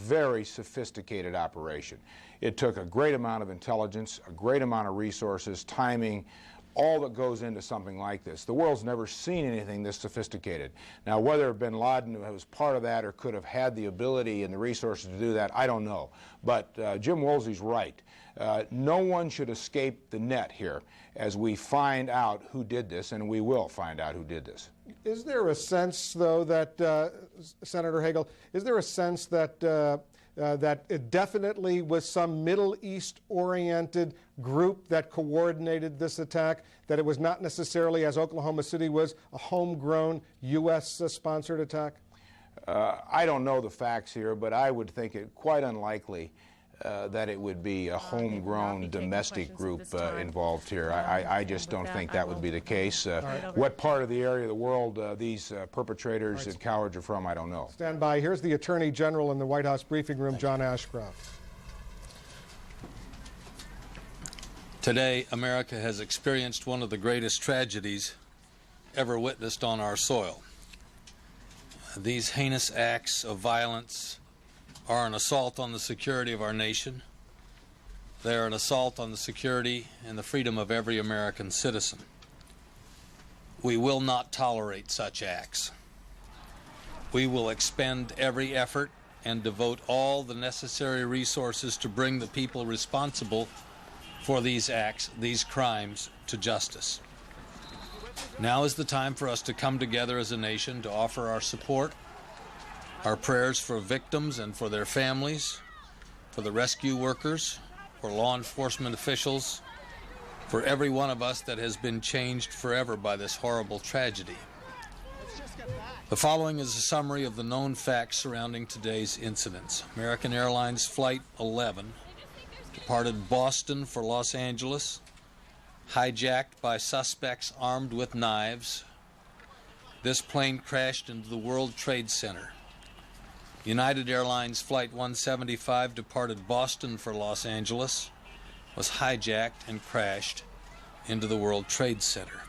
very sophisticated operation. It took a great amount of intelligence, a great amount of resources, timing, all that goes into something like this. The world's never seen anything this sophisticated. Now, whether bin Laden was part of that or could have had the ability and the resources to do that, I don't know. But Jim Woolsey's right. No one should escape the net here as we find out who did this, and we will find out who did this. Is there a sense, though, that, Senator Hagel, is there a sense that that it definitely was some Middle East-oriented group that coordinated this attack, that it was not necessarily, as Oklahoma City was, a homegrown U.S.-sponsored attack? I don't know the facts here, but I would think it quite unlikely that it would be a homegrown domestic group involved here. I just don't think that would be the case. What part of the area of the world these perpetrators and cowards are from, I don't know. Stand by. Here's the Attorney General in the White House briefing room, John Ashcroft. Today, America has experienced one of the greatest tragedies ever witnessed on our soil. These heinous acts of violence are an assault on the security of our nation. They are an assault on the security and the freedom of every American citizen. We will not tolerate such acts. We will expend every effort and devote all the necessary resources to bring the people responsible for these acts, these crimes, to justice. Now is the time for us to come together as a nation to offer our support, our prayers for victims and for their families, for the rescue workers, for law enforcement officials, for every one of us that has been changed forever by this horrible tragedy. The following is a summary of the known facts surrounding today's incidents. American Airlines Flight 11 departed Boston for Los Angeles, hijacked by suspects armed with knives. This plane crashed into the World Trade Center. United Airlines Flight 175 departed Boston for Los Angeles, was hijacked and crashed into the World Trade Center.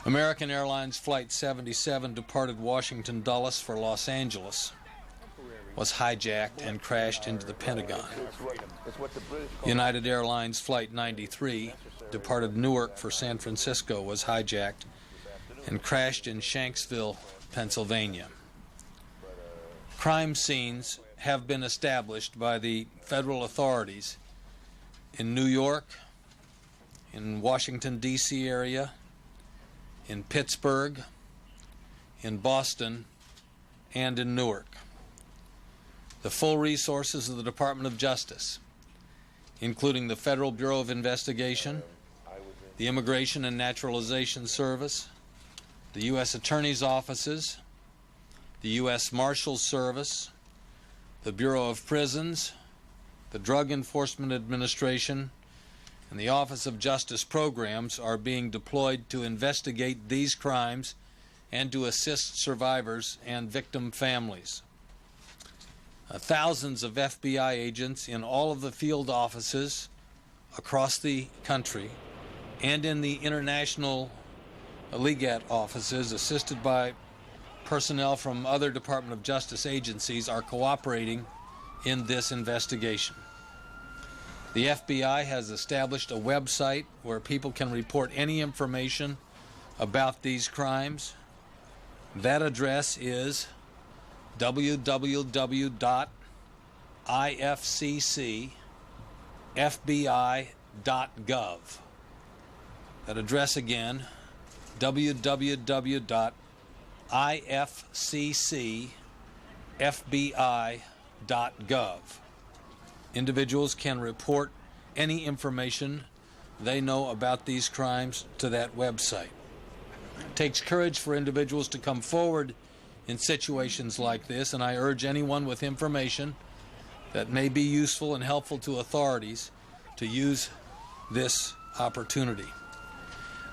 American Airlines Flight 77 departed Washington Dulles for Los Angeles, was hijacked and crashed into the Pentagon. United Airlines Flight 93 departed Newark for San Francisco, was hijacked and crashed in Shanksville, Pennsylvania. Crime scenes have been established by the federal authorities in New York, in Washington, D.C. area, in Pittsburgh, in Boston, and in Newark. The full resources of the Department of Justice, including the Federal Bureau of Investigation, the Immigration and Naturalization Service, the U.S. Attorney's offices, the U.S. Marshals Service, the Bureau of Prisons, the Drug Enforcement Administration, and the Office of Justice Programs are being deployed to investigate these crimes and to assist survivors and victim families. Thousands of FBI agents in all of the field offices across the country and in the international Legat offices, assisted by personnel from other Department of Justice agencies, are cooperating in this investigation. The FBI has established a website where people can report any information about these crimes. That address is www.ifccfbi.gov. That address again, www.ifccfbi.gov. Individuals can report any information they know about these crimes to that website. It takes courage for individuals to come forward in situations like this, and I urge anyone with information that may be useful and helpful to authorities to use this opportunity.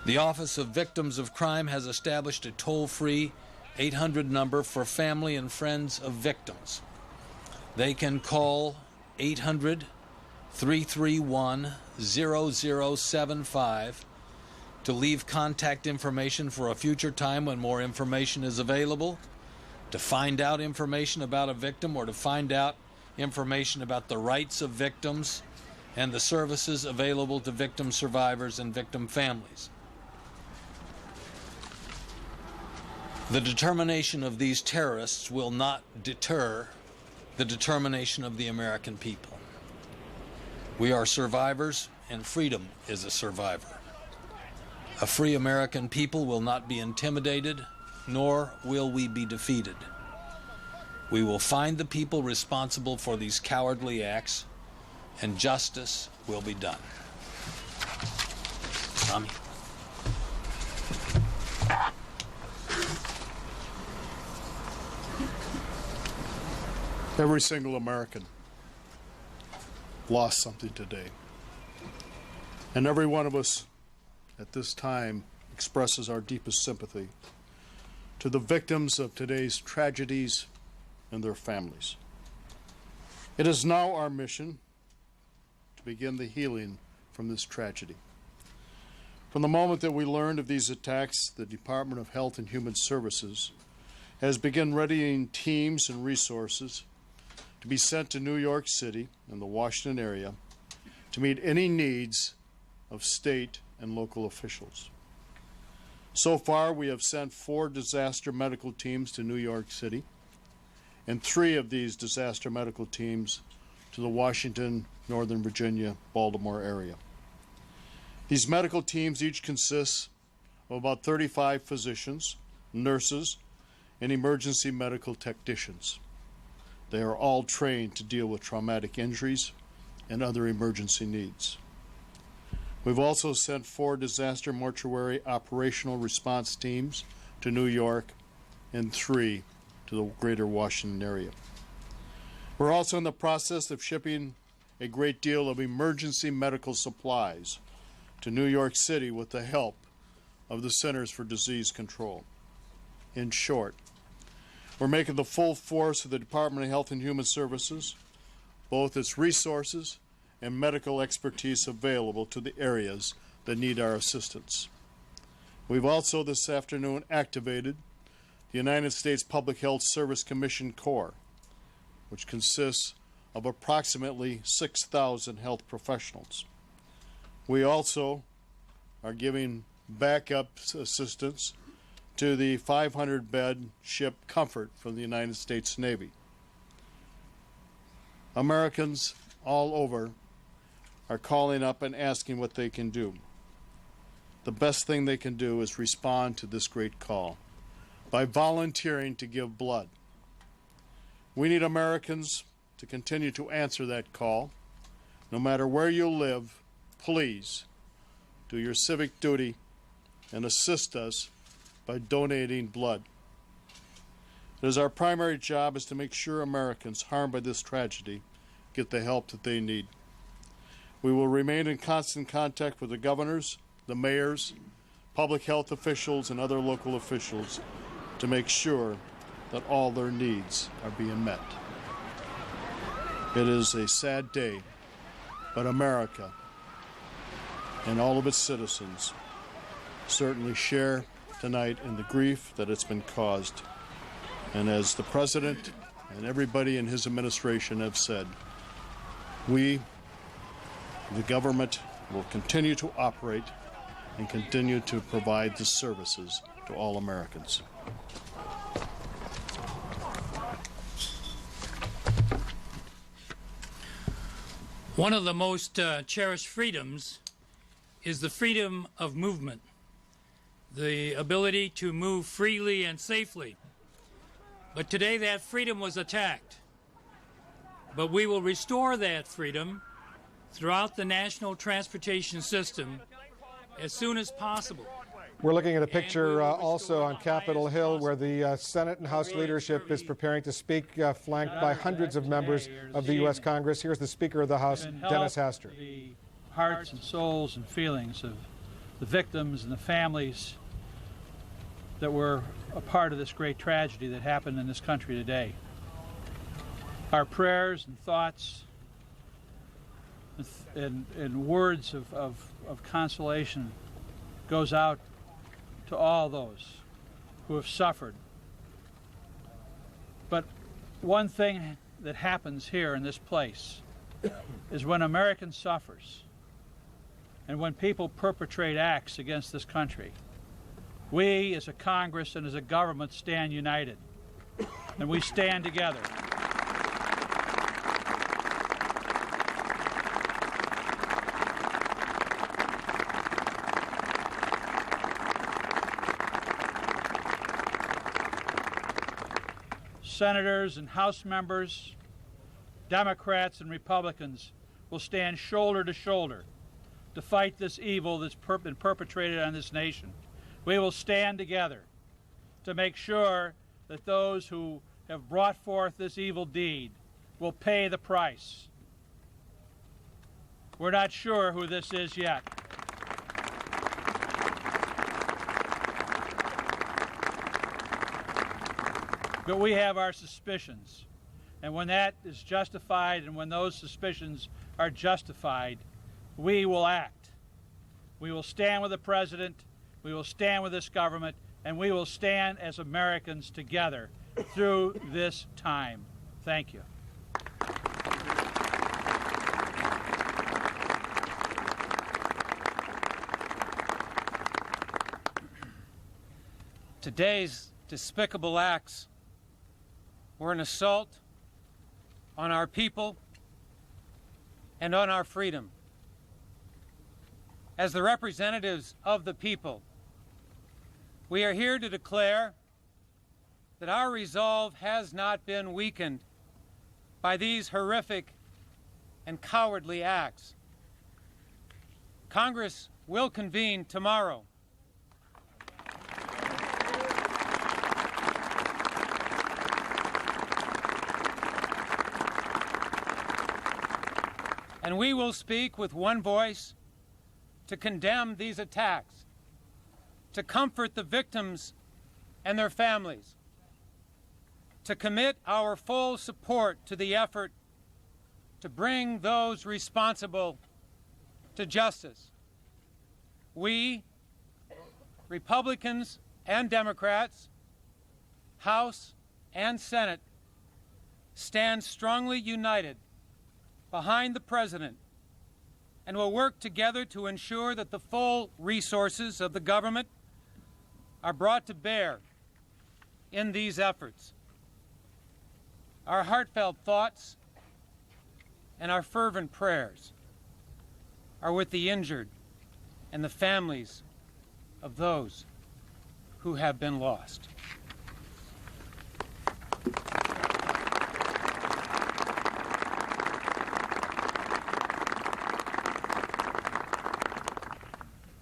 The Office of Victims of Crime has established a toll-free 800 number for family and friends of victims. They can call 800-331-0075 to leave contact information for a future time when more information is available. to find out information about a victim or to find out information about the rights of victims and the services available to victim survivors and victim families. The determination of these terrorists will not deter the determination of the American people. We are survivors, and freedom is a survivor. A free American people will not be intimidated, nor will we be defeated. We will find the people responsible for these cowardly acts, and justice will be done. Tommy. Every single American lost something today. And every one of us at this time expresses our deepest sympathy to the victims of today's tragedies and their families. It is now our mission to begin the healing from this tragedy. From the moment that we learned of these attacks, the Department of Health and Human Services has begun readying teams and resources to be sent to New York City and the Washington area to meet any needs of state and local officials. So far, we have sent 4 disaster medical teams to New York City and 3 of these disaster medical teams to the Washington, Northern Virginia, Baltimore area. These medical teams each consist of about 35 physicians, nurses, and emergency medical technicians. They are all trained to deal with traumatic injuries and other emergency needs. We've also sent 4 disaster mortuary operational response teams to New York and 3 to the greater Washington area. We're also in the process of shipping a great deal of emergency medical supplies to New York City with the help of the Centers for Disease Control. In short, we're making the full force of the Department of Health and Human Services, both its resources and medical expertise available to the areas that need our assistance. We've also this afternoon activated the United States Public Health Service Commission Corps, which consists of approximately 6,000 health professionals. We also are giving backup assistance to the 500-bed ship Comfort from the United States Navy. Americans all over are calling up and asking what they can do. The best thing they can do is respond to this great call by volunteering to give blood. We need Americans to continue to answer that call. No matter where you live, please do your civic duty and assist us by donating blood. It is our primary job is to make sure Americans harmed by this tragedy get the help that they need. We will remain in constant contact with the governors, the mayors, public health officials, and other local officials to make sure that all their needs are being met. It is a sad day, but America and all of its citizens certainly share tonight in the grief that it's been caused. And as the President and everybody in his administration have said, we, the government, will continue to operate and continue to provide the services to all Americans. One of the most cherished freedoms is the freedom of movement, the ability to move freely and safely. But today that freedom was attacked. But we will restore that freedom throughout the national transportation system as soon as possible. We're looking at a picture also on Capitol Hill where the Senate and House leadership is preparing to speak, flanked by hundreds of members of the U.S. Congress. Here's the Speaker of the House, Dennis Hastert. The hearts and souls and feelings of the victims and the families that were a part of this great tragedy that happened in this country today. Our prayers and thoughts and words of consolation goes out to all those who have suffered one thing that happens here in this place is when American suffers and when people perpetrate acts against this country, we as a Congress and as a government stand united, and we stand together. Senators and House members, Democrats and Republicans will stand shoulder to shoulder to fight this evil that's been perpetrated on this nation. We will stand together to make sure that those who have brought forth this evil deed will pay the price. We're not sure who this is yet. But we have our suspicions. And when that is justified and when those suspicions are justified, we will act. We will stand with the President, we will stand with this government, and we will stand as Americans together through this time. Thank you. Today's despicable acts were an assault on our people and on our freedom. As the representatives of the people, we are here to declare that our resolve has not been weakened by these horrific and cowardly acts. Congress will convene tomorrow. And we will speak with one voice to condemn these attacks, to comfort the victims and their families, to commit our full support to the effort to bring those responsible to justice. We, Republicans and Democrats, House and Senate, stand strongly united behind the President and will work together to ensure that the full resources of the government are brought to bear in these efforts. Our heartfelt thoughts and our fervent prayers are with the injured and the families of those who have been lost.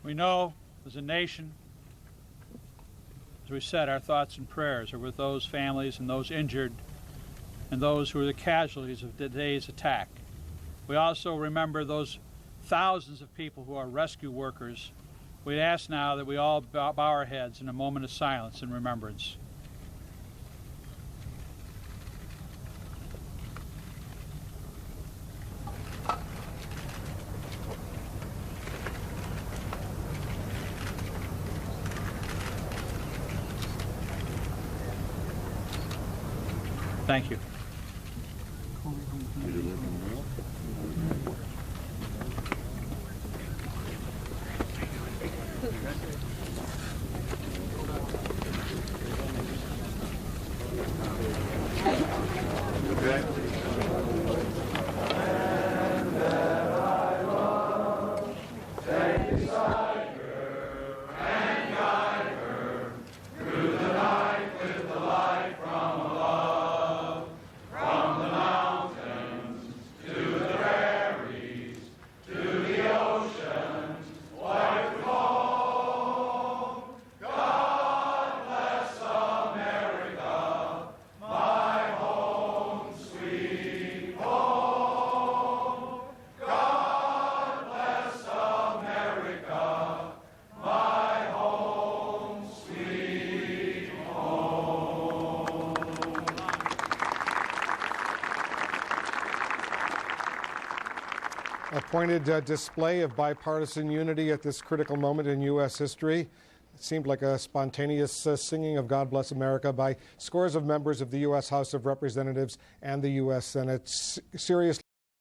We know, as a nation, as we said, our thoughts and prayers are with those families and those injured and those who are the casualties of today's attack. We also remember those thousands of people who are rescue workers. We ask now that we all bow our heads in a moment of silence and remembrance. Thank you. A pointed display of bipartisan unity at this critical moment in U.S. history. It seemed like a spontaneous singing of God Bless America by scores of members of the U.S. House of Representatives and the U.S. Senate. Seriously.